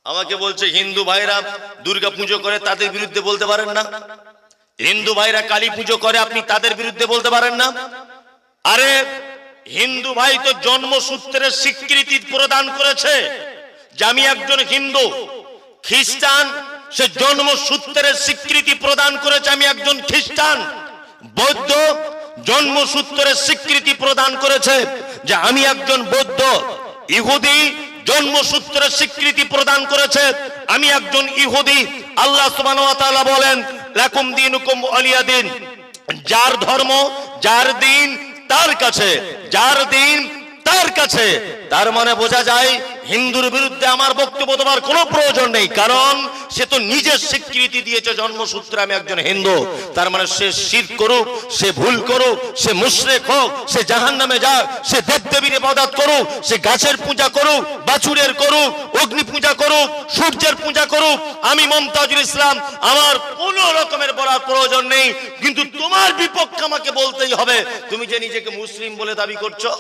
আমাকে বলছে হিন্দু ভাইরা দুর্গা পুজো করে, তাদের বিরুদ্ধে বলতে পারেন না? হিন্দু ভাইরা কালী পুজো করে, আপনি তাদের বিরুদ্ধে বলতে পারেন না? আরে হিন্দু ভাই তো জন্মসূত্রের স্বীকৃতি প্রদান করেছে যে আমি একজন হিন্দু। খ্রিস্টান সে জন্মসূত্রের স্বীকৃতি প্রদান করেছে আমি একজন খ্রিস্টান। বৌদ্ধ জন্মসূত্রের স্বীকৃতি প্রদান করেছে যে আমি একজন বৌদ্ধ। ইহুদি জন্মসূত্রের স্বীকৃতি প্রদান করেছে আমি একজন ইহুদি। আল্লাহ সুবহানাহু ওয়া তাআলা বলেন লাকুম দীনুকুম ওয়ালিয়া দিন। যার ধর্ম যার দিন তার কাছে, যার দিন তার কাছে। তার মানে বোঝা যায় হিন্দুর বিরুদ্ধে আমার বক্তব্য দেওয়ার কোনো প্রয়োজন নেই, কারণ সে তো নিজের স্বীকৃতি দিয়েছে জন্মসূত্রে আমি একজন হিন্দু। তার মানে সে শিরক করুক, সে ভুল করুক, সে মুশরিক হোক, সে জাহান্নামে যাক, সে দেবদেবীর ইবাদত করুক, সে গাছের পূজা করুক, বাছুরের করুক, অগ্নি পূজা করুক, সূর্যের পূজা করুক, আমি মুমতাজুল ইসলাম আমার কোনো রকমের বলার প্রয়োজন নেই। কিন্তু তোমার বিপক্ষে আমাকে বলতেই হবে। তুমি যে নিজেকে মুসলিম বলে দাবি করছো,